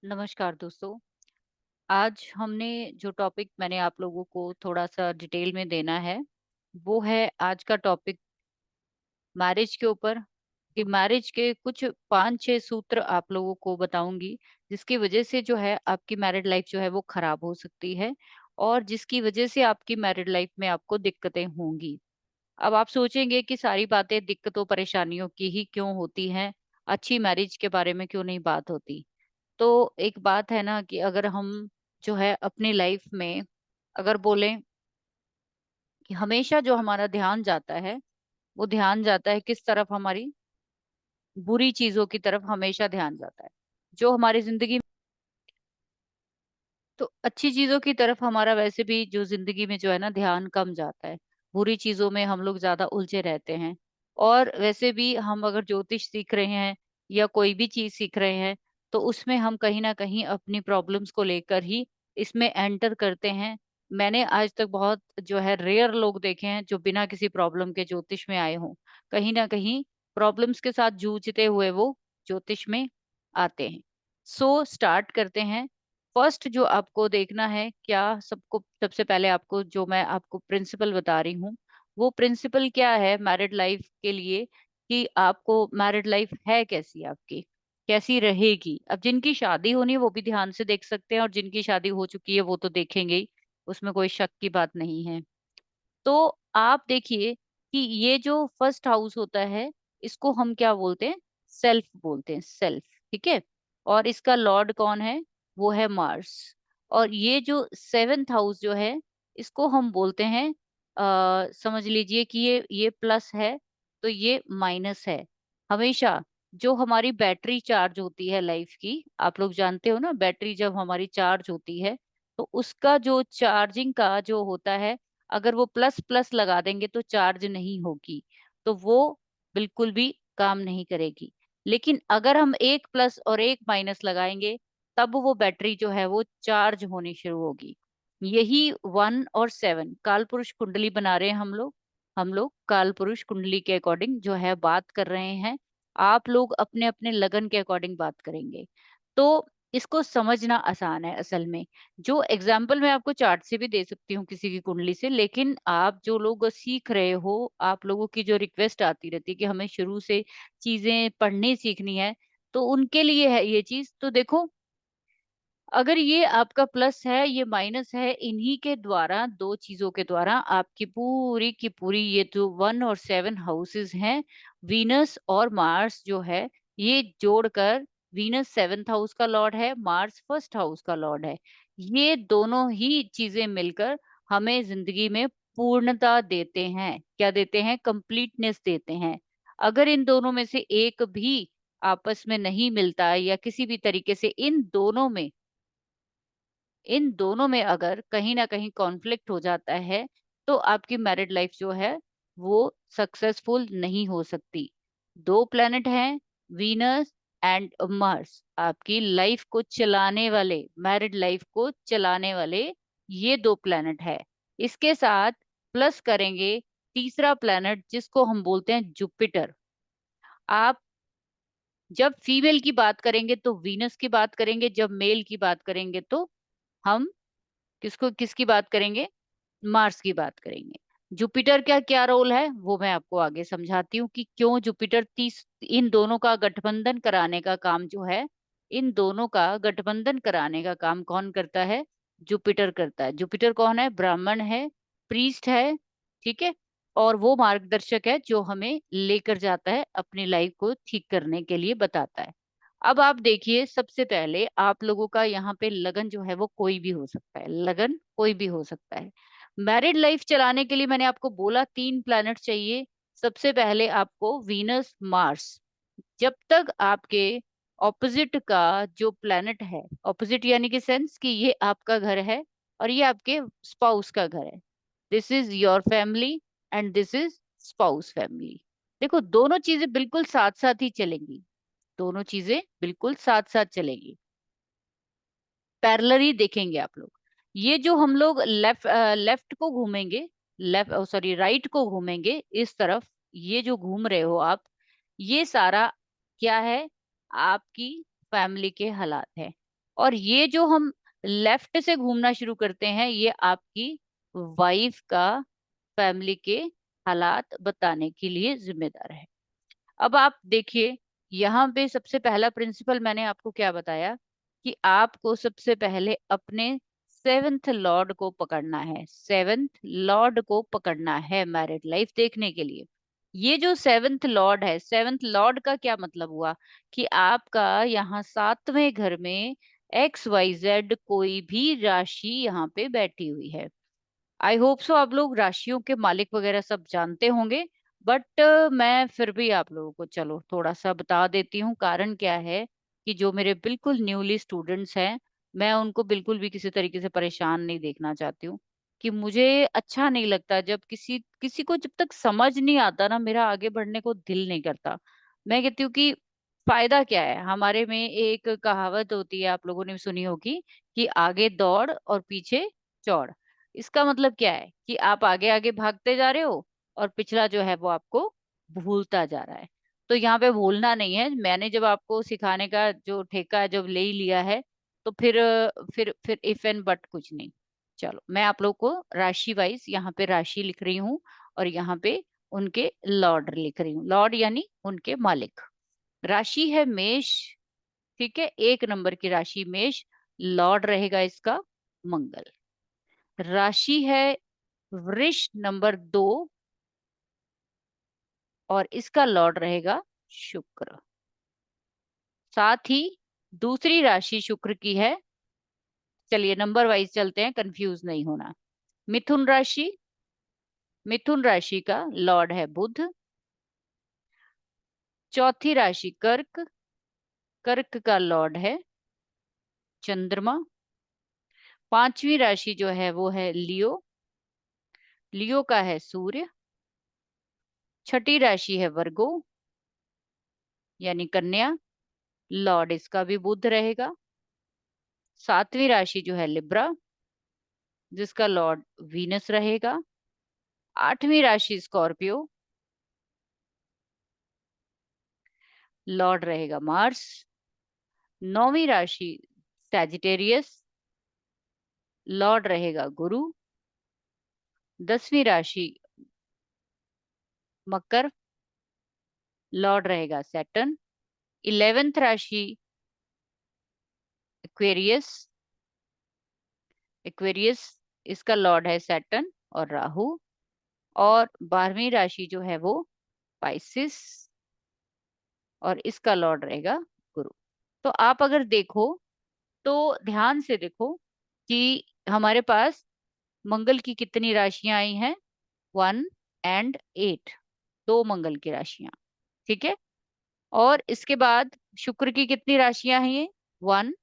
नमस्कार दोस्तों। आज हमने जो टॉपिक मैंने आप लोगों को थोड़ा-सा डिटेल में देना है, वो है आज का टॉपिक मैरिज के ऊपर कि मैरिज के कुछ 5-6 सूत्र आप लोगों को बताऊँगी, जिसकी वज़ह से जो है आपकी मैरिड लाइफ़ जो है वो ख़राब हो सकती है और जिसकी वज़ह से आपकी मैरिड लाइफ़ में आपको दिक्कतें होंगी। अब आप सोचेंगे कि सारी बातें दिक्कतों परेशानियों की ही क्यों होती हैं, अच्छी मैरिज के बारे में क्यों नहीं बात होती? तो एक बात है ना कि अगर हम जो है अपनी लाइफ में अगर बोलें कि हमेशा जो हमारा ध्यान जाता है, वो ध्यान जाता है किस तरफ हमारी बुरी चीज़ों की तरफ हमेशा ध्यान जाता है। जो हमारी ज़िंदगी तो अच्छी चीज़ों की तरफ हमारा वैसे भी जो ज़िंदगी में जो है ना ध्यान कम जाता है। बुरी चीज़ों में हम लोग ज़्यादा उलझे रहते हैं। और वैसे भी हम अगर ज्योतिष सीख रहे हैं या कोई भी चीज़ सीख रहे हैं, तो उसमें हम कहीं न कहीं अपनी प्रॉब्लम्स को लेकर ही इसमें एंटर करते हैं। मैंने आज तक बहुत जो है रेयर लोग देखे हैं जो बिना किसी प्रॉब्लम के ज्योतिष में आए हों। कहीं न कहीं प्रॉब्लम्स के साथ जूझते हुए वो ज्योतिष में आते हैं। सो स्टार्ट करते हैं। फर्स्ट जो आपको देखना है क्या सबको सबसे पहले आपको जो मैं आपको प्रिंसिपल बता रही हूँ, वो प्रिंसिपल क्या है मैरिड लाइफ के लिए कि आपको मैरिड लाइफ है कैसी आपकी, कैसी रहेगी? अब जिनकी शादी होनी है वो भी ध्यान से देख सकते हैं और जिनकी शादी हो चुकी है वो तो देखेंगे ही, उसमें कोई शक की बात नहीं है। तो आप देखिए कि ये जो फर्स्ट हाउस होता है, इसको हम क्या बोलते हैं? सेल्फ बोलते हैं, सेल्फ, ठीक है? और इसका लॉर्ड कौन है? वो है मार्स। और ये जो 7th हाउस जो है, इसको हम बोलते हैं समझ लीजिए कि ये प्लस है, तो ये माइनस है। हमेशा जो हमारी बैटरी चार्ज होती है लाइफ की, आप लोग जानते हो ना बैटरी जब हमारी चार्ज होती है, तो उसका जो चार्जिंग का जो होता है अगर वो प्लस प्लस लगा देंगे तो चार्ज नहीं होगी, तो वो बिल्कुल भी काम नहीं करेगी। लेकिन अगर हम एक प्लस और एक माइनस लगाएँगे, तब वो बैटरी जो है वो चार्ज होनी शुरू होगी। यही 1 और 7 कालपुरुष कुंडली बना रहे हैं हम लोग। हम लोग कालपुरुष कुंडली के अकॉर्डिंग जो है बात कर रहे हैं। आप लोग अपने-अपने लगन के अकॉर्डिंग बात करेंगे। तो इसको समझना आसान है असल में। जो एग्जाम्पल मैं आपको चार्ट से भी दे सकती हूँ किसी की कुंडली से, लेकिन आप जो लोग सीख रहे हो, आप लोगों की जो रिक्वेस्ट आती रहती है कि हमें शुरू से चीज़ें पढ़नी सीखनी है, तो उनके लिए है ये चीज़। तो देखो, अगर ये आपका प्लस है, ये माइनस है, इन्हीं के द्वारा 2 चीज़ों के द्वारा आपकी पूरी की पूरी ये जो 1 और 7 हाउसेज़ हैं, वीनस और मार्स जो है, ये जोड़कर वीनस 7th हाउस का लॉर्ड है, मार्स 1st हाउस का लॉर्ड है। ये दोनों ही चीज़ें मिलकर हमें ज़िंदगी में पूर्णता देते हैं। क्या देते हैं? कंप्लीटनेस देते हैं। अगर इन दोनों में से एक भी आपस में नहीं मिलता है या किसी भी तरीके से इन दोनों में अगर कहीं न कहीं कॉन्फ्लिक्ट हो जाता है, तो आपकी मैरिड लाइफ जो है, वो सक्सेसफुल नहीं हो सकती। 2 प्लैनेट हैं, वीनस एंड मार्स, आपकी लाइफ को चलाने वाले, मैरिड लाइफ को चलाने वाले ये 2 प्लैनेट है। इसके साथ प्लस करेंगे तीसरा प्लैनेट जिसको हम बोलते हैं जुपिटर। आप जब फीमेल की बात करेंगे तो वीनस की बात करेंगे, जब मेल की बात करेंगे तो हम किसकी बात करेंगे? मार्स की बात करेंगे। जुपिटर का क्या रोल है, वो मैं आपको आगे समझाती हूँ कि क्यों जुपिटर तीस इन दोनों का गठबंधन कराने का काम जो है, इन दोनों का गठबंधन कराने का काम कौन करता है? जुपिटर करता है। जुपिटर कौन है? ब्राह्मण है, प्रीस्ट है, ठीक है? और वो मार्गदर्शक है जो हमें लेकर जाता है, अपनी लाइफ को ठीक करने के लिए बताता है। अब आप देखिए सबसे पहले आप लोगों का यहाँ पे लगन जो है वो कोई भी हो सकता है, लगन कोई भी हो सकता है। मैरिड लाइफ चलाने के लिए मैंने आपको बोला 3 प्लैनेट चाहिए। सबसे पहले आपको वीनस, मार्स। जब तक आपके ऑपोजिट का जो प्लैनेट है, ऑपोजिट यानी कि सेंस कि ये आपका घर है और ये आपके स्पाउस का घर है। This is your family and this is spouse family. देखो दोनों चीज़ें बिल्कुल साथ-साथ ही चलेंगी। दोनों चीज़ें बिल्कुल साथ-साथ चलेंगी। पैरेलली देखेंगे आप लोग। ये जो हम लोग लेफ्ट को घूमेंगे, सॉरी राइट को घूमेंगे इस तरफ, ये जो घूम रहे हो आप, ये सारा क्या है? आपकी फैमिली के हालात हैं। और ये जो हम लेफ्ट से घूमना शुरू करते हैं, ये आपकी वाइफ का फैमिली के हालात बताने के लिए जिम्मेदार है। अब आप देखिए, यहाँ पे सबसे पहला प्रिंसिपल मैंने आपको क्या बताया, कि आपको सबसे पहले अपने सेवेंथ लॉर्ड को पकड़ना है। सेवेंथ लॉर्ड को पकड़ना है मैरिड लाइफ देखने के लिए। ये जो सेवेंथ लॉर्ड है, सेवेंथ लॉर्ड का क्या मतलब हुआ, कि आपका यहाँ सातवें घर में XYZ कोई भी राशि यहाँ पे बैठी हुई है। आई होप सो आप लोग राशियों के मालिक वगैरह सब जानते होंगे, बट मैं फिर भी आप लोगों को चलो थोड़ा सा बता देती हूँ। कारण क्या है, कि जो मेरे बिल्कुल न्यूली स्टूडेंट्स हैं, मैं उनको बिल्कुल भी किसी तरीके से परेशान नहीं देखना चाहती हूँ। कि मुझे अच्छा नहीं लगता जब किसी किसी को जब तक समझ नहीं आता ना, मेरा आगे बढ़ने को दिल नहीं करता। मैं कहती हूँ कि फायदा क्या है। हमारे में एक कहावत होती है, आप लोगों ने भी सुनी होगी, कि आगे दौड़ और पीछे चौड़। इसका मतलब क्या है, कि आप आगे आगे भागते जा रहे हो और पिछला जो है वो आपको भूलता जा रहा है। तो यहाँ पे भूलना नहीं है। मैंने जब आपको सिखाने का जो ठेका है जब ले ही लिया है, तो फिर इफ एंड बट कुछ नहीं। चलो मैं आप लोग को राशि वाइज यहाँ पे राशि लिख रही हूँ, और यहाँ पे उनके लॉर्ड लिख रही हूँ। लॉर्ड यानी उनके मालिक। राशि है मेष। ठीक है, 1 नंबर की राशि मेष। लॉर्ड रहेगा इसका मंगल। राशि है वृष नंबर 2, और इसका लॉर्ड रहेगा शुक्र। साथ ही दूसरी राशि शुक्र की है। चलिए नंबर वाइज चलते हैं, कंफ्यूज नहीं होना। मिथुन राशि। मिथुन राशि का लॉर्ड है बुध। चौथी राशि कर्क। कर्क का लॉर्ड है चंद्रमा। पांचवी राशि जो है वो है लियो। लियो का है सूर्य। छठी राशि है वर्गो यानी कन्या। लॉर्ड इसका भी बुध रहेगा। सातवीं राशि जो है लिब्रा, जिसका लॉर्ड वीनस रहेगा। आठवीं राशि स्कॉर्पियो, लॉर्ड रहेगा मार्स। नौवीं राशि सैजिटेरियस, लॉर्ड रहेगा गुरु। 10वीं राशि मकर, लॉर्ड रहेगा सैटर्न। 11th राशि एक्वेरियस। एक्वेरियस इसका लॉर्ड है सैटर्न और राहु। और 12वीं राशि जो है वो पाइसिस, और इसका लॉर्ड रहेगा गुरु। तो आप अगर देखो, तो ध्यान से देखो कि हमारे पास मंगल की कितनी राशियां आई हैं। 1 और 8, 2 मंगल की राशियां। ठीक है। और इसके बाद शुक्र की कितनी राशियां हैं ये, 1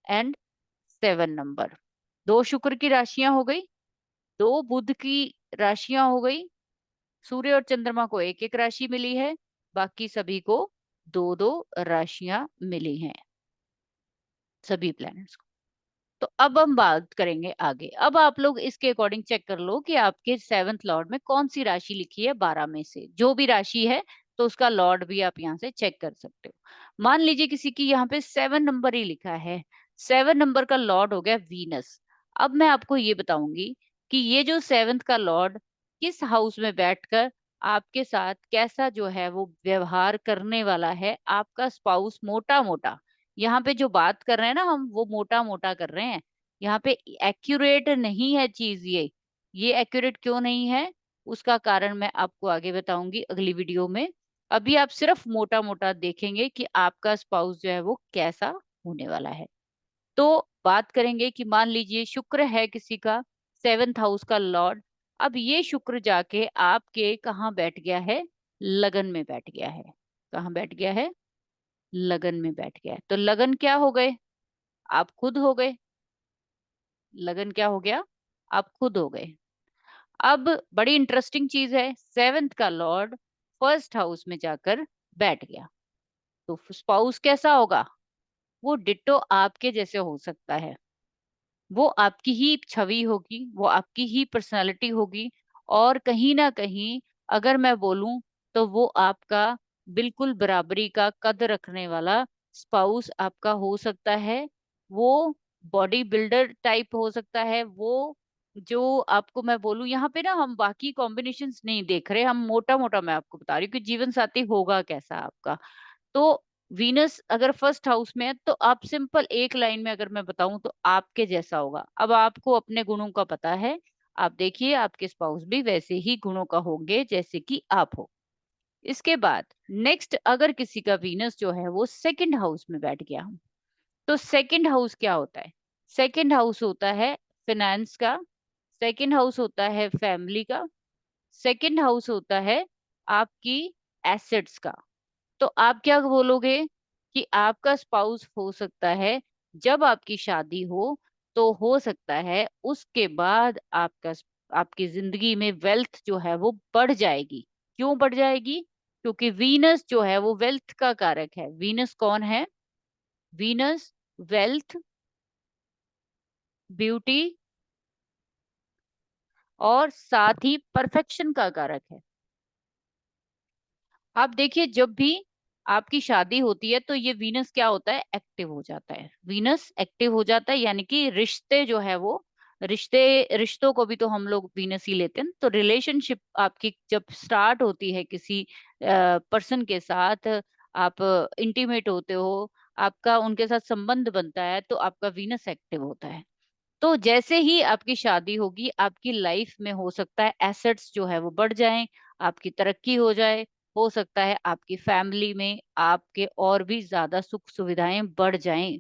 और 7 नंबर। 2 शुक्र की राशियां हो गई। 2 बुध की राशियां हो गई। सूर्य और चंद्रमा को एक एक राशि मिली है, बाकी सभी को दो दो राशियां मिली हैं, सभी प्लैनेट्स को। तो अब हम बात करेंगे आगे। अब आप लोग इसके अकॉर्डिंग चेक कर लो कि आपके सेवंथ लॉर्ड में कौन सी राशि लिखी है 12 में से, जो भी राशि है तो उसका लॉर्ड भी आप यहाँ से चेक कर सकते हो। मान लीजिए किसी की यहाँ पे 7 नंबर ही लिखा है। 7 नंबर का लॉर्ड हो गया वीनस। अब मैं आपको ये बताऊंगी कि ये जो सेवंथ का लॉर्ड किस हाउस में बैठकर आपके साथ कैसा जो है वो व्यवहार करने वाला है, आपका स्पाउस। मोटा मोटा यहाँ पे जो बात कर रहे हैं ना हम, वो मोटा मोटा कर रहे हैं। यहाँ पे एक्यूरेट नहीं है चीज ये एक्यूरेट क्यों नहीं है, उसका कारण मैं आपको आगे बताऊंगी अगली वीडियो में। अभी आप सिर्फ मोटा मोटा देखेंगे कि आपका स्पाउस जो है वो कैसा होने वाला है। तो बात करेंगे कि मान लीजिए शुक्र है किसी का 7th हाउस का लॉर्ड। अब ये शुक्र जाके आपके कहाँ बैठ गया है, लगन में बैठ गया है। कहाँ बैठ गया है, लगन में बैठ गया है। तो लगन क्या हो गए, आप खुद हो गए। लगन क्या हो गया, आप खुद हो गए। अब बड़ी इंटरेस्टिंग चीज है, सेवेंथ का लॉर्ड फर्स्ट हाउस में जाकर बैठ गया। तो स्पाउस कैसा होगा, वो डिट्टो आपके जैसे हो सकता है। वो आपकी ही छवि होगी, वो आपकी ही पर्सनालिटी होगी। और कहीं ना कहीं अगर मैं बोलूं, तो वो आपका बिल्कुल बराबरी का कद रखने वाला स्पाउस आपका हो सकता है। वो बॉडी बिल्डर टाइप हो सकता है, वो जो आपको मैं बोलूं यहाँ पे ना, हम बाकी कॉम्बिनेशंस नहीं देख रहे, हम मोटा मोटा मैं आपको बता रही हूँ कि जीवन साथी होगा कैसा आपका। तो वीनस अगर फर्स्ट हाउस में है तो आप सिंपल एक लाइन में अगर मैं बताऊं तो आपके जैसा होगा। अब आपको अपने गुणों का पता है, आप देखिए आपके स्पाउस भी वैसे ही गुणों का होंगे जैसे कि आप हो। इसके बाद नेक्स्ट, अगर किसी का वीनस जो है वो सेकंड हाउस में बैठ गया, तो सेकंड हाउस क्या होता है? सेकंड हाउस होता है फिनेंस का, सेकंड हाउस होता है फैमिली का, सेकंड हाउस होता है आपकी एसेट्स का। तो आप क्या बोलोगे कि आपका स्पाउस हो सकता है जब आपकी शादी हो, तो हो सकता है उसके बाद आपकी जिंदगी में वेल्थ जो है वो बढ़ जाएगी। क्यों बढ़ जाएगी? क्योंकि वीनस जो है वो वेल्थ का कारक है। वीनस कौन है? वीनस वेल्थ, ब्यूटी और साथ ही परफेक्शन का कारक है। आप देखिए जब भी आपकी शादी होती है तो ये वीनस क्या होता है? एक्टिव हो जाता है। वीनस एक्टिव हो जाता है, यानी कि रिश्ते जो है वो, रिश्तों को भी तो हम लोग वीनस ही लेते हैं। तो रिलेशनशिप आपकी जब स्टार्ट होती है किसी पर्सन के साथ, आप इंटीमेट होते हो, आपका उनके साथ संबंध बनता है, तो आपका वीनस एक्टिव होता है। तो जैसे ही आपकी शादी होगी, आपकी लाइफ में हो सकता है एसेट्स जो है वो बढ़ जाएं, आपकी तरक्की हो जाए, हो सकता है आपकी फैमिली में आपके और भी ज्यादा सुख सुविधाएं बढ़ जाएं।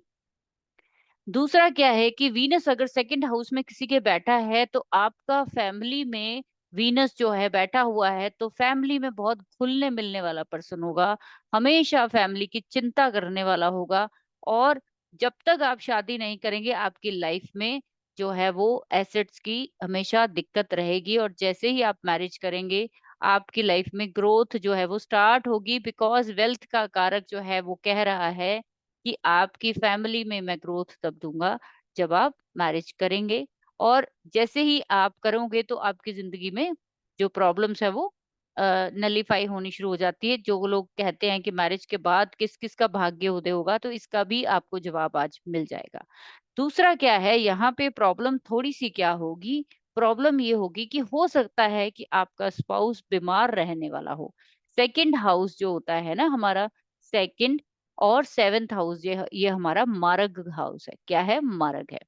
दूसरा क्या है कि वीनस अगर सेकंड हाउस में किसी के बैठा है तो आपका फैमिली में वीनस जो है बैठा हुआ है, तो फैमिली में बहुत घुलने मिलने वाला पर्सन होगा, हमेशा फैमिली की चिंता करने वाला होगा। और जब तक आप शादी नहीं करेंगे आपकी लाइफ में जो है वो एसेट्स की हमेशा दिक्कत रहेगी, और जैसे ही आप मैरिज करेंगे आपकी लाइफ में ग्रोथ जो है वो स्टार्ट होगी, बिकॉज वेल्थ का कारक जो है वो कह रहा है कि आपकी फैमिली में मैं ग्रोथ तब दूंगा जब आप मैरिज करेंगे। और जैसे ही आप करोगे तो आपकी जिंदगी में जो प्रॉब्लम्स है वो नलीफाई होनी शुरू हो जाती है। जो लोग कहते हैं कि मैरिज के बाद किस किस का भाग्य उदय होगा, तो इसका भी आपको जवाब आज मिल जाएगा। दूसरा क्या है, यहाँ पे प्रॉब्लम थोड़ी सी क्या होगी? प्रॉब्लम ये होगी कि हो सकता है कि आपका स्पाउस बीमार रहने वाला हो। सेकंड हाउस जो होता है ना हमारा, सेकंड और सेवेंथ हाउस, ये हमारा मारग हाउस है। क्या है? मारग है।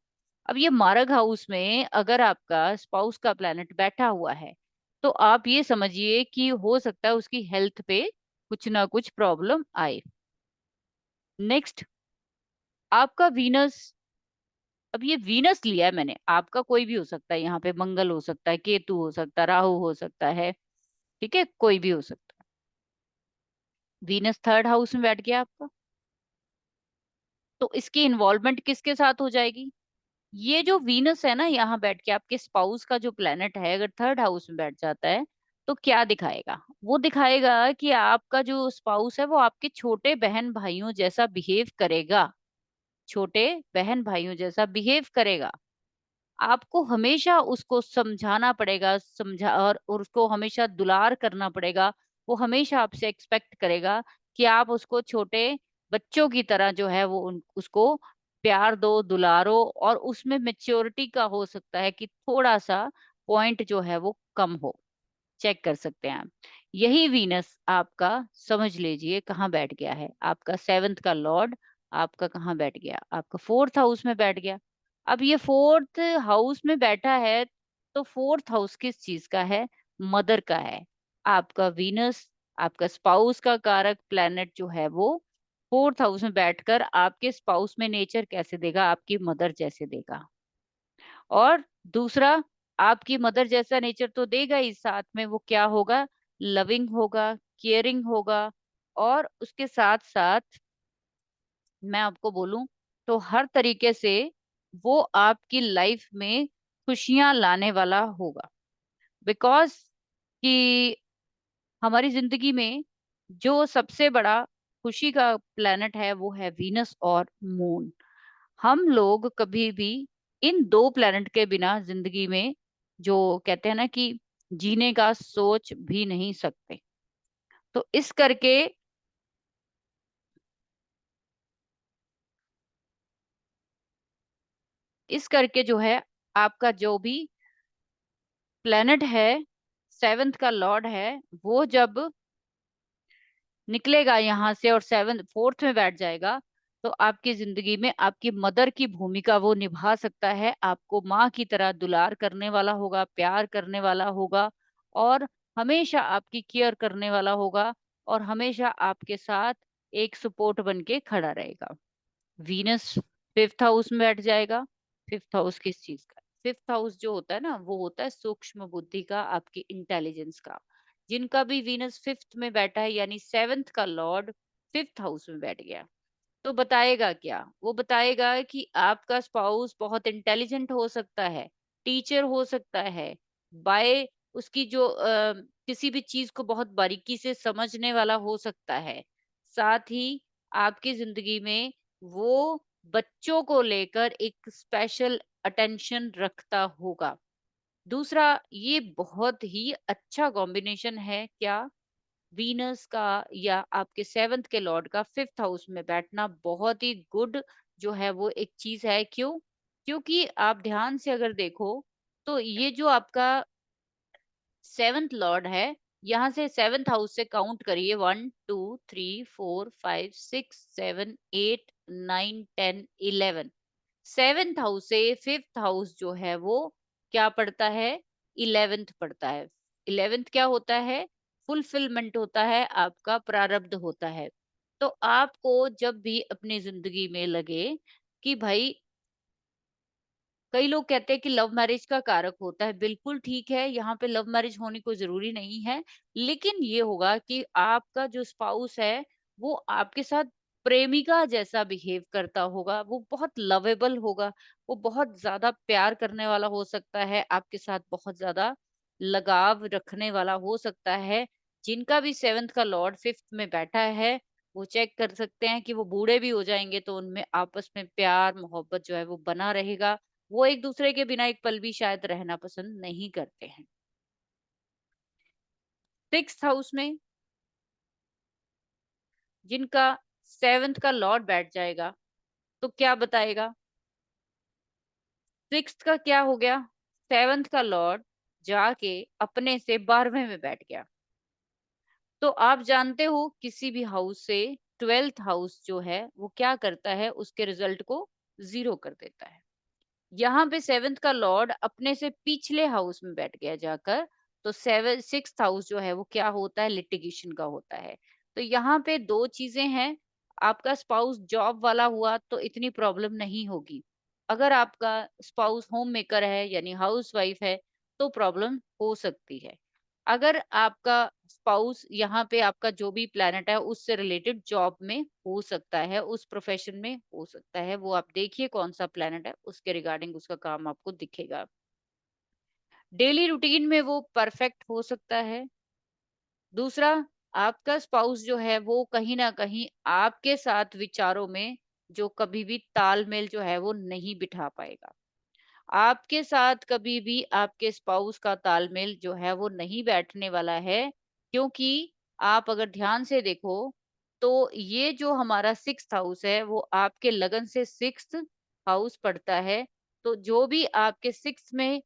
अब ये मारग हाउस में अगर आपका स्पाउस का प्लैनेट बैठा हुआ है, तो आप ये समझिए कि हो सकता है उसकी हेल्थ पे कुछ ना कुछ प्रॉब्लम आए। नेक्स्ट, आपका वीनस, अब ये वीनस लिया है मैंने, आपका कोई भी हो सकता है, यहाँ पे मंगल हो सकता है, केतु हो सकता है, राहु हो सकता है, ठीक है, कोई भी हो सकता है। वीनस थर्ड हाउस में बैठ गया आपका, तो इसकी इन्वॉल्वमेंट किसके साथ हो जाएगी? ये जो वीनस है ना यहाँ बैठ के, आपके स्पाउस का जो प्लेनेट है अगर थर्ड हाउस में बैठ जाता है, तो क्या दिखाएगा? वो दिखाएगा कि आपका जो स्पाउस है वो आपके छोटे बहन भाइयों जैसा बिहेव करेगा। छोटे बहन भाइयों जैसा बिहेव करेगा। आपको हमेशा उसको समझाना पड़ेगा, और उसको हमेशा दुलार करना पड़ेगा। वो हमेशा आपसे एक्सपेक्ट करेगा कि आप उसको छोटे बच्चों की तरह जो है वो उसको प्यार दो, दुलारो। और उसमें मेच्योरिटी का हो सकता है कि थोड़ा सा पॉइंट जो है वो कम हो, चेक कर सकते हैं आप। यही वीनस आपका समझ लीजिए कहाँ बैठ गया है, आपका सेवंथ का लॉर्ड आपका कहाँ बैठ गया? आपका फोर्थ हाउस में बैठ गया। अब ये फोर्थ हाउस में बैठा है, तो फोर्थ हाउस किस चीज का है? मदर का है। आपका वीनस, आपका स्पाउस का कारक प्लैनेट जो है वो फोर्थ हाउस में बैठकर आपके स्पाउस में नेचर कैसे देगा? आपकी मदर जैसे देगा। और दूसरा, आपकी मदर जैसा नेचर तो देगा ही, साथ में वो क्या होगा? लविंग होगा, केयरिंग होगा। और उसके साथ साथ मैं आपको बोलूं तो हर तरीके से वो आपकी लाइफ में खुशियां लाने वाला होगा। बिकॉज कि हमारी जिंदगी में जो सबसे बड़ा खुशी का प्लेनेट है वो है वीनस और मून। हम लोग कभी भी इन दो प्लेनेट के बिना जिंदगी में, जो कहते हैं ना कि जीने का सोच भी नहीं सकते। तो इस करके इस करके जो है आपका जो भी प्लैनेट है, 7th का लॉर्ड है, वो जब निकलेगा यहाँ से और 4th में बैठ जाएगा, तो आपकी जिंदगी में आपकी मदर की भूमिका वो निभा सकता है। आपको माँ की तरह दुलार करने वाला होगा, प्यार करने वाला होगा और हमेशा आपकी केयर करने वाला होगा और हमेशा आपके साथ एक सपोर्ट बन के खड़ा रहेगा। वीनस 5th हाउस में बैठ जाएगा। 5th हाउस किस चीज का? 5th हाउस जो होता है ना, वो होता है सूक्ष्म बुद्धि का, आपकी इंटेलिजेंस का। जिनका भी वीनस 5th में बैठा है, यानी 7th का लॉर्ड 5th हाउस में बैठ गया, तो बताएगा क्या? वो बताएगा कि आपका स्पाउस बहुत इंटेलिजेंट हो सकता है, टीचर हो सकता है, बाय उसकी जो किसी भी चीज को बहुत बारीकी से समझने वाला हो सकता है। साथ ही आपकी जिंदगी में वो बच्चों को लेकर एक स्पेशल अटेंशन रखता होगा। दूसरा, ये बहुत ही अच्छा कॉम्बिनेशन है क्या? वीनस का या आपके 7th के लॉर्ड का 5th हाउस में बैठना बहुत ही गुड जो है वो एक चीज है। क्यों? क्योंकि आप ध्यान से अगर देखो, तो ये जो आपका 7th लॉर्ड है, यहाँ से 7th हाउस से काउंट करिए, 1 2 3 4 5 6 7 8 9 10 11। 7th हाउस से 5th हाउस जो है वो क्या पड़ता है? 11th पड़ता है। 11th क्या होता है? फुलफिलमेंट होता है, आपका प्रारब्ध होता है। तो आपको जब भी अपनी जिंदगी में लगे कि भाई, कई लोग कहते हैं कि लव मैरिज का कारक होता है। बिल्कुल ठीक है, यहाँ पे लव मैरिज होनी कोई ज़रूरी नहीं है। लेकिन ये होगा कि आपका जो स्पाउस है, वो आपके साथ प्रेमिका जैसा बिहेव करता होगा, वो बहुत लवेबल होगा, वो बहुत ज़्यादा प्यार करने वाला हो सकता है, आपके साथ बहुत ज़्यादा लगाव रखने वाला हो सकता है। जिनका भी 7th का लॉर्ड 5th में बैठा है, वो चेक कर सकते हैं कि वो बूढ़े भी हो जाएँगे तो उनमें आपस में प्यार, मोहब्बत जो है वो बना रहेगा। वो एक-दूसरे के बिना एक पल भी शायद रहना पसंद नहीं करते हैं। 6th हाउस में जिनका 7th का लॉर्ड बैठ जाएगा, तो क्या बताएगा? 6th का क्या हो गया? 7th का लॉर्ड जाके अपने से 12वें में बैठ गया। तो आप जानते हो किसी भी हाउस से 12th हाउस जो है, वो क्या करता है? उसके रिजल्ट को 0 कर देता है। यहाँ पे 7th का लॉर्ड अपने से पिछले हाउस में बैठ गया जाकर, तो 6th हाउस जो है वो क्या होता है? लिटिगेशन का होता है। तो यहाँ पे दो चीजें हैं। आपका स्पाउस जॉब वाला हुआ तो इतनी प्रॉब्लम नहीं होगी। अगर आपका स्पाउस होम मेकर है, यानी हाउस वाइफ है, तो प्रॉब्लम हो सकती है। अगर आपका स्पाउस यहाँ पे आपका जो भी प्लैनेट है उससे रिलेटेड जॉब में हो सकता है, उस प्रोफेशन में हो सकता है, वो आप देखिए कौन सा प्लैनेट है, उसके रिगार्डिंग उसका काम आपको दिखेगा। डेली रूटीन में वो परफेक्ट हो सकता है। दूसरा, आपका स्पाउस जो है वो कहीं ना कहीं आपके साथ विचारों में जो कभी भी तालमेल जो है वो नहीं बिठा पाएगा। आपके साथ कभी भी आपके स्पाउस का तालमेल जो है वो नहीं बैठने वाला है, क्योंकि आप अगर ध्यान से देखो, तो ये जो हमारा 6th हाउस है वो आपके लगन से 6th हाउस पड़ता है। तो जो भी आपके 6th में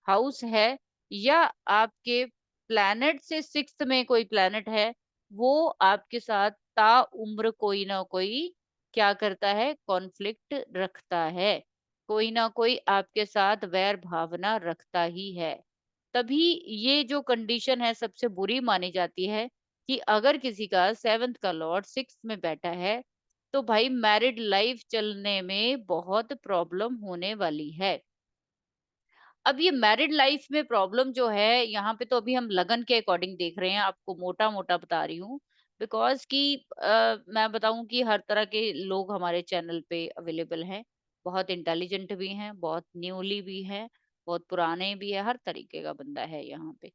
हाउस है, या आपके प्लैनेट से 6th में कोई प्लैनेट है, वो आपके साथ ताउम्र कोई ना कोई क्या करता है? कॉन्फ्लिक्ट रखता है। कोई ना कोई आपके साथ वैर भावना रखता ही है। तभी ये जो कंडीशन है सबसे बुरी मानी जाती है कि अगर किसी का 7th का लॉर्ड 6th में बैठा है, तो भाई मैरिड लाइफ चलने में बहुत प्रॉब्लम होने वाली है। अब ये मैरिड लाइफ में प्रॉब्लम जो है, यहाँ पे तो अभी हम लगन के अकॉर्डिंग देख रहे हैं, आपको मोटा-मोटा बता रही हूँ। बिकॉज़ कि मैं बताऊँ कि हर तरह के लोग हमारे चैनल पे अवेलेबल हैं। बहुत इंटेलिजेंट भी हैं, बहुत न्यूली भी हैं, बहुत पुराने भी हैं, हर तरीके का बंदा है यहाँ पे।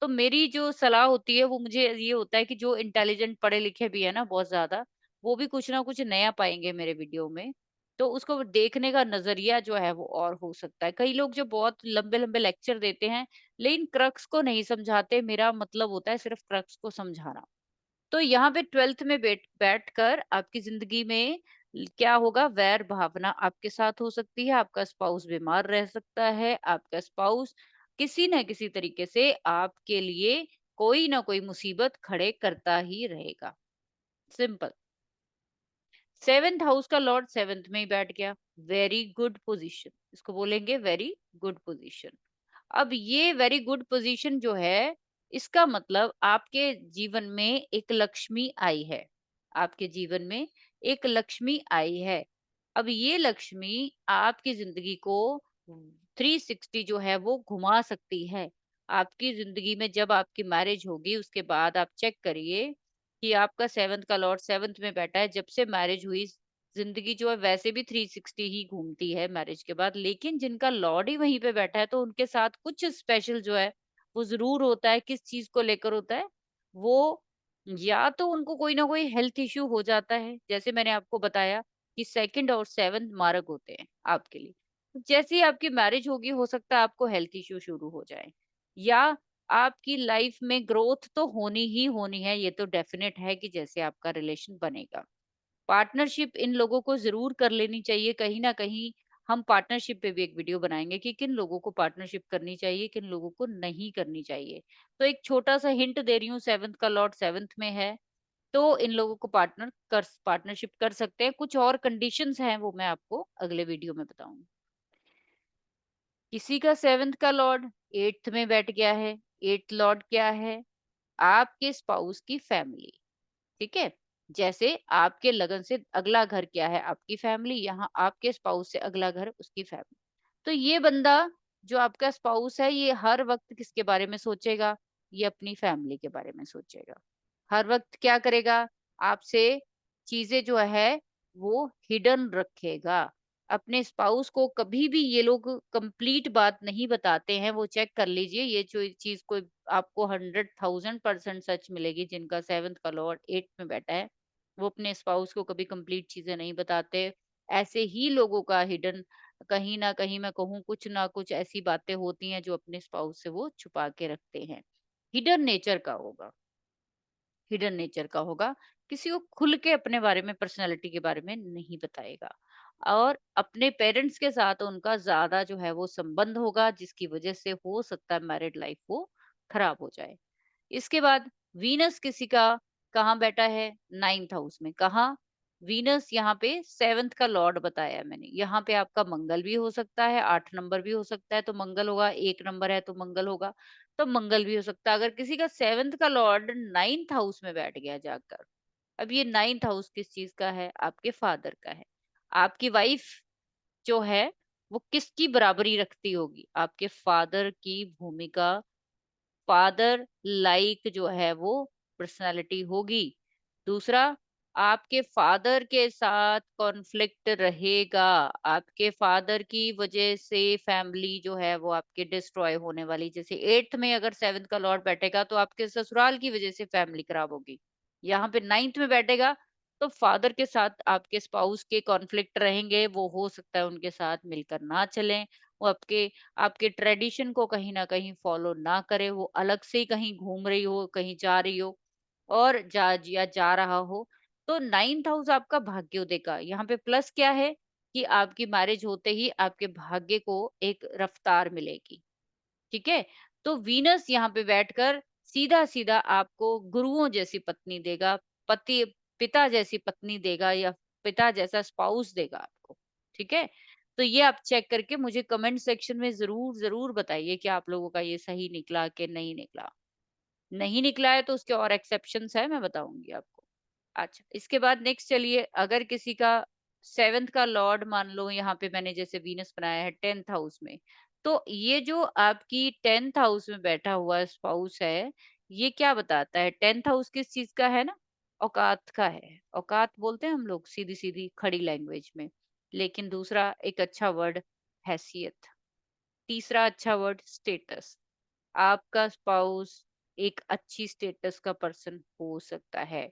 तो मेरी जो सलाह होती है वो मुझे ये होता है कि जो इंटेलिजेंट पढ़े-लिखे भी है ना बहुत ज़्यादा, वो भी कुछ ना कुछ नया पाएँगे मेरे वीडियो में। तो उसको देखने का नज़रिया जो है वो और हो सकता है। कई लोग जो बहुत लंबे-लंबे लेक्चर देते हैं, लेकिन क्रक्स को नहीं समझाते। मेरा मतलब होता है सिर्फ़ क्रक्स को समझाना। तो यहाँ पे 12th में बैठकर आपकी ज़िंदगी में क्या होगा, वैर भावना आपके साथ हो सकती है, आपका स्पाउस बीमार रह सकता है, आपका स्पाउस किसी न किसी तरीके से आपके लिए कोई ना कोई मुसीबत खड़े करता ही रहेगा। सिंपल। सेवेंथ हाउस का लॉर्ड सेवेंथ में ही बैठ गया। वेरी गुड पोजीशन, इसको बोलेंगे वेरी गुड पोजीशन। अब ये वेरी गुड पोजीशन जो है, इसका मतलब आपके जीवन में एक लक्ष्मी आई है। आपके जीवन में एक लक्ष्मी आई है। अब ये लक्ष्मी आपकी जिंदगी को 360 जो है वो घुमा सकती है। आपकी जिंदगी में जब आपकी मैरिज होगी, उसके बाद आप चेक करिए कि आपका सेवंथ का लॉर्ड सेवंथ में बैठा है। जब से मैरिज हुई, जिंदगी जो है वैसे भी 360 ही घूमती है मैरिज के बाद, लेकिन जिनका लॉर्ड ही वहीं पे बैठा है तो उनके साथ कुछ स्पेशल जो है वो जरूर होता है। किस चीज को लेकर होता है वो, या तो उनको कोई ना कोई हेल्थ इश्यू हो जाता है, जैसे मैंने आपको बताया कि सेकंड और सेवंथ मार्क होते हैं आपके लिए। जैसे ही आपकी मैरिज होगी, हो सकता है आपको हेल्थ इश्यू शुरू हो जाए, या आपकी लाइफ में ग्रोथ तो होनी ही होनी है, ये तो डेफिनेट है कि जैसे आपका रिलेशन बनेगा। पार्टनरशिप इन लोगों को ज़रूर कर लेनी चाहिए। कहीं न कहीं हम पार्टनरशिप पे भी एक वीडियो बनाएँगे कि किन लोगों को पार्टनरशिप करनी चाहिए, किन लोगों को नहीं करनी चाहिए। तो एक छोटा-सा हिंट दे रही हूँ, 7th का लॉर्ड 7th में है, तो इन लोगों को पार्टनरशिप कर सकते हैं। कुछ और कंडीशंस हैं, वो मैं आपको अगले वीडियो में बताऊँगी। किसी का 7th का लॉर्ड 8th में बैठ गया है। 8th लॉर्ड क्या है? आपके स्पाउस की फैमिली। ठीक है? जैसे आपके लगन से अगला घर क्या है? आपकी फैमिली, यहाँ आपके स्पाउस से अगला घर उसकी फैमिली। तो ये बंदा जो आपका स्पाउस है, ये हर वक़्त किसके बारे में सोचेगा? ये अपनी फैमिली के बारे में सोचेगा। हर वक़्त क्या करेगा? आपसे चीज़ें जो है वो हिडन रखेगा। अपने स्पाउस को कभी भी ये लोग कंप्लीट बात नहीं बताते हैं, वो चेक कर लीजिए। ये जो चीज़ कोई आपको 100,000% सच मिलेगी, जिनका 7th का लॉर्ड 8th में बैठा है, वो अपने स्पाउस को कभी कंप्लीट चीज़ें नहीं बताते। ऐसे ही लोगों का हिडन कहीं न कहीं, मैं कहूँ कुछ ना कुछ ऐसी बातें होती हैं जो अपने स्पाउस से वो छुपा के रखते हैं। हिडन नेचर का होगा। हिडन नेचर का होगा, किसी को खुल के अपने बारे में, पर्सनैलिटी के बारे में नहीं बताएगा। और अपने पेरेंट्स के साथ उनका ज़्यादा जो है वो संबंध होगा, जिसकी वजह से हो सकता है मैरिड लाइफ वो खराब हो जाए। इसके बाद वीनस किसी का कहाँ बैठा है? 9th हाउस में। कहाँ? वीनस यहाँ पे 7th का लॉर्ड बताया मैंने। यहाँ पे आपका मंगल भी हो सकता है, 8 नंबर भी हो सकता है तो मंगल होगा, 1 नंबर है तो मंगल होगा, तो मंगल भी हो सकता है। अगर किसी का 7th का लॉर्ड 9th हाउस में बैठ गया जाकर, अब ये 9th हाउस किस चीज़ का है? आपके फादर का है। आपकी वाइफ जो है, वो किसकी बराबरी रखती होगी? आपके फादर की भूमिका, फादर लाइक जो है वो पर्सनालिटी होगी। दूसरा, आपके फादर के साथ कॉन्फ्लिक्ट रहेगा। आपके फादर की वजह से फैमिली जो है वो आपकी डिस्ट्रॉय होने वाली। जैसे 8th में अगर 7th का लॉर्ड बैठेगा तो आपके ससुराल की वजह से फैमिली खराब होगी। यहाँ पे 9th में बैठेगा तो फादर के साथ आपके स्पाउस के कॉन्फ्लिक्ट रहेंगे। वो हो सकता है उनके साथ मिलकर ना चलें। वो आपके आपके ट्रेडिशन को कहीं न कहीं फ़ॉलो ना करे, वो अलग से ही कहीं घूम रही हो, कहीं जा रही हो और जा रहा हो, तो 9th हाउस आपका भाग्योदय का। यहाँ पे प्लस क्या है कि आपकी मैरिज होते ही आपके भाग्य को एक रफ्तार मिलेगी। ठीक है? तो वीनस यहाँ पे बैठकर सीधा-सीधा आपको गुरुओं जैसी पत्नी देगा, पति पिता जैसी पत्नी देगा या पिता जैसा स्पाउस देगा आपको। ठीक है? तो ये आप चेक करके मुझे कमेंट सेक्शन में ज़रूर बताइए कि आप लोगों का ये सही निकला कि नहीं निकला। नहीं निकला है तो उसके और एक्सेप्शंस हैं, मैं बताऊँगी आपको। अच्छा, इसके बाद नेक्स्ट चलिए, अगर किसी का 7th का लॉर्ड मान लो, यहाँ पे मैंने जैसे वीनस बनाया है 10th हाउस में, तो ये जो आपकी 10th हाउस में बैठा हुआ स्पाउस है, ये क्या बताता है? 10th हाउस किस चीज़ का है ना? औकात का है। औकात बोलते हैं हम लोग सीधी-सीधी खड़ी लैंग्वेज में। लेकिन दूसरा एक अच्छा वर्ड हैसियत, तीसरा अच्छा वर्ड स्टेटस। आपका स्पाउस एक अच्छी स्टेटस का पर्सन हो सकता है।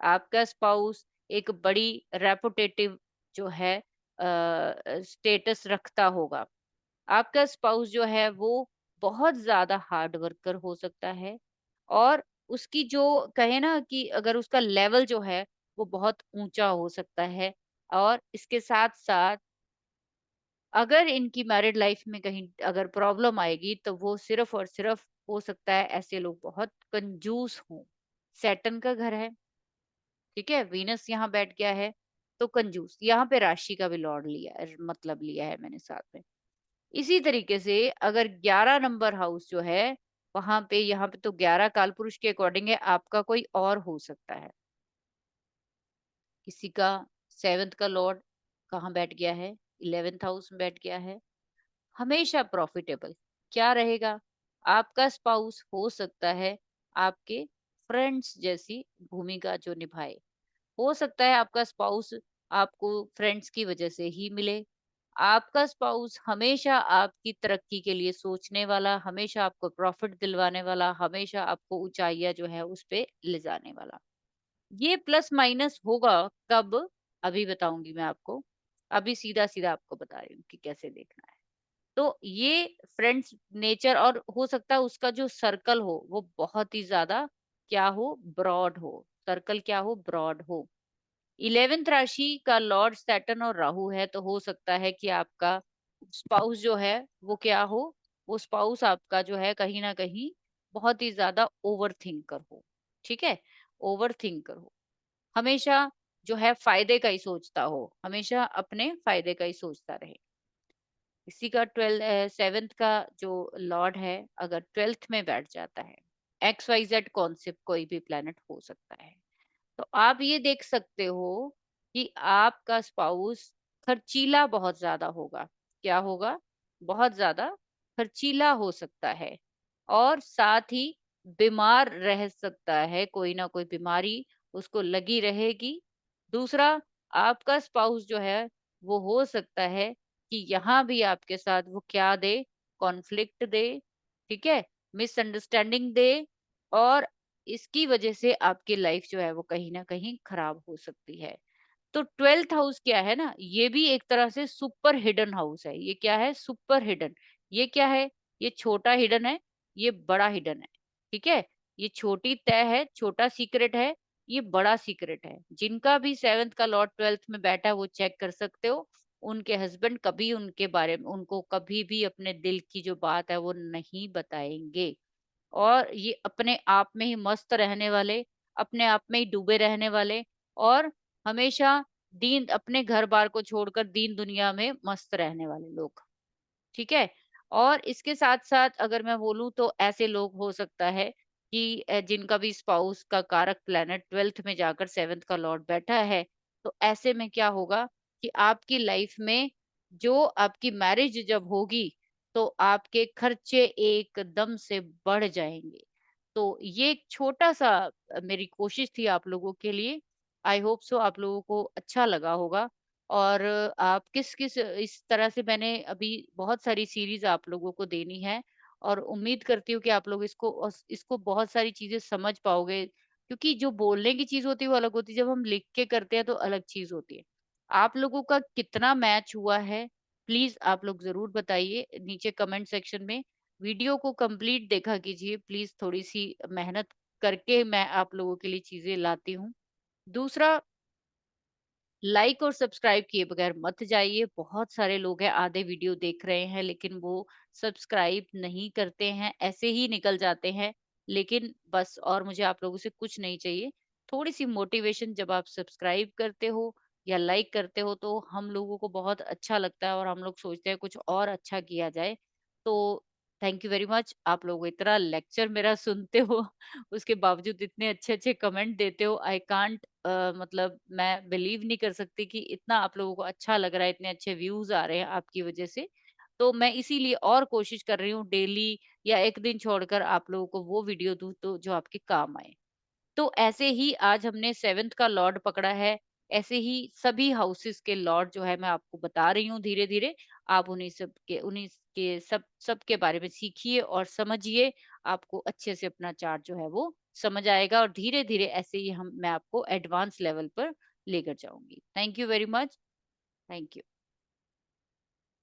आपका स्पाउस एक बड़ी रेपुटेटिव जो है स्टेटस रखता होगा। आपका स्पाउस जो है वो बहुत ज़्यादा हार्ड वर्कर हो सकता है, और उसकी जो कहे ना कि अगर उसका लेवल जो है वो बहुत ऊँचा हो सकता है। और इसके साथ-साथ अगर इनकी मैरिड लाइफ में कहीं अगर प्रॉब्लम आएगी तो वो सिर्फ़ और सिर्फ़ हो सकता है ऐसे लोग बहुत कंजूस हों। सैटर्न का घर है, ठीक है? वीनस यहाँ बैठ गया है, तो कंजूस। यहाँ पे राशि का भी लॉर्ड लिया है मतलब लिया है मैंने साथ में। इसी तरीके से अगर 11 नंबर हाउस जो है, वहाँ पे यहाँ पे तो 11 कालपुरुष के अकॉर्डिंग है, आपका कोई और हो सकता है। किसी का 7th का लॉर्ड कहाँ बैठ गया है? 11th हाउस में बैठ गया है। हमेशा प्रॉफिटेबल क्या रहेगा? आपका स्पाउस हो सकता है आपके फ्रेंड्स जैसी भूमिका जो निभाए। हो सकता है आपका स्पाउस आपको फ्रेंड्स की वजह से ही मिले। आपका स्पाउस हमेशा आपकी तरक्की के लिए सोचने वाला, हमेशा आपको प्रॉफिट दिलवाने वाला, हमेशा आपको ऊंचाइयां जो है उस पे ले जाने वाला। ये प्लस माइनस होगा कब? अभी बताऊंगी मैं आपको। अभी सीधा सीधा आपको बता रही हूँ कि कैसे देखना है। तो ये फ्रेंड्स नेचर और हो सकता है उसका जो सर्कल हो वो बहुत ही ज्यादा क्या हो, ब्रॉड हो। सर्कल क्या हो, ब्रॉड हो। 11th राशि का लॉर्ड सैटर्न और राहु है, तो हो सकता है कि आपका स्पाउस जो है वो क्या हो, वो स्पाउस आपका जो है कहीं ना कहीं बहुत ही ज्यादा ओवर थिंकर हो। ठीक है, ओवर थिंकर हो, हमेशा जो है फायदे का ही सोचता हो, हमेशा अपने फायदे का ही सोचता रहे। किसी का 7th का जो लॉर्ड है अगर 12th में बैठ जाता है, एक्स वाई जेड कॉन्सेप्ट कोई भी प्लेनेट हो सकता है, तो आप ये देख सकते हो कि आपका स्पाउस खर्चीला बहुत ज्यादा होगा। क्या होगा? बहुत ज्यादा खर्चीला हो सकता है और साथ ही बीमार रह सकता है, कोई ना कोई बीमारी उसको लगी रहेगी। दूसरा, आपका स्पाउस जो है वो हो सकता है कि यहाँ भी आपके साथ वो क्या दे, कॉन्फ्लिक्ट दे, ठीक है, मिसअंडरस्टैंडिंग दे, और इसकी वजह से आपकी लाइफ जो है वो कहीं ना कहीं खराब हो सकती है। तो 12th हाउस क्या है ना, ये भी एक तरह से सुपर हिडन हाउस है। ये क्या है? Super hidden. ये क्या है? ये छोटा हिडन है, ये बड़ा हिडन है। ठीक है, ये छोटी तय है, छोटा सीक्रेट है, ये बड़ा सीक्रेट है। जिनका भी 7th का लॉर्ड 12th में बैठा है वो चेक कर सकते हो। उनके हस्बैंड कभी उनके बारे में, उनको कभी भी अपने दिल की जो बात है वो नहीं बताएंगे। और ये अपने आप में ही मस्त रहने वाले, अपने आप में ही डूबे रहने वाले, और हमेशा दीन अपने घर-बार को छोड़कर दीन दुनिया में मस्त रहने वाले लोग। ठीक है? और इसके साथ-साथ अगर मैं बोलूँ तो ऐसे लोग हो सकता है कि जिनका भी स्पाउस का कारक प्लैनेट 12th में जाकर 7th का लॉर्ड बैठा है, तो ऐसे में क्या होगा कि आपकी लाइफ में जो आपकी मैरिज जब होगी, तो आपके खर्चे एकदम से बढ़ जाएँगे। तो ये एक छोटा-सा मेरी कोशिश थी आप लोगों के लिए। आई होप सो आप लोगों को अच्छा लगा होगा। और आप किस-किस इस तरह से मैंने अभी बहुत सारी सीरीज़ आप लोगों को देनी है, और उम्मीद करती हूँ कि आप लोग इसको बहुत सारी चीज़ें समझ पाओगे, क्योंकि जो बोलने की चीज़ होती है वो अलग होती है, जब हम लिख के करते हैं तो अलग चीज़ होती है। आप लोगों का कितना मैच हुआ है, प्लीज़ आप लोग ज़रूर बताइए नीचे कमेंट सेक्शन में। वीडियो को कंप्लीट देखा कीजिए प्लीज़, थोड़ी-सी मेहनत करके मैं आप लोगों के लिए चीज़ें लाती हूँ। दूसरा, लाइक और सब्सक्राइब किए बगैर मत जाइए। बहुत सारे लोग हैं आधे वीडियो देख रहे हैं लेकिन वो सब्सक्राइब नहीं करते हैं, ऐसे ही निकल जाते हैं। लेकिन बस और मुझे आप लोगों से कुछ नहीं चाहिए, थोड़ी सी मोटिवेशन। जब आप सब्सक्राइब करते हो या लाइक करते हो तो हम लोगों को बहुत अच्छा लगता है और हम लोग सोचते हैं कुछ और अच्छा किया जाए। तो थैंक यू वेरी मच। आप लोग इतना लेक्चर मेरा सुनते हो उसके बावजूद इतने अच्छे-अच्छे कमेंट देते हो। आई कांट मतलब मैं बिलीव नहीं कर सकती कि इतना आप लोगों को अच्छा लग रहा है, इतने अच्छे व्यूज़ आ रहे हैं आपकी वज़ह से। तो मैं इसीलिए और कोशिश कर रही हूँ डेली या 1 दिन छोड़कर आप लोगों को वो वीडियो दूँ तो जो आपके काम आए। तो ऐसे ही आज हमने 7th का लॉर्ड पकड़ा है, ऐसे ही सभी हाउसेस के लॉर्ड जो है मैं आपको बता रही हूँ धीरे-धीरे। आप उन्हीं के सबके बारे में सीखिए और समझिए, आपको अच्छे से अपना चार्ट जो है वो समझ आएगा, और धीरे-धीरे ऐसे ही हम मैं आपको एडवांस लेवल पर लेकर जाऊँगी। Thank you very much. Thank you.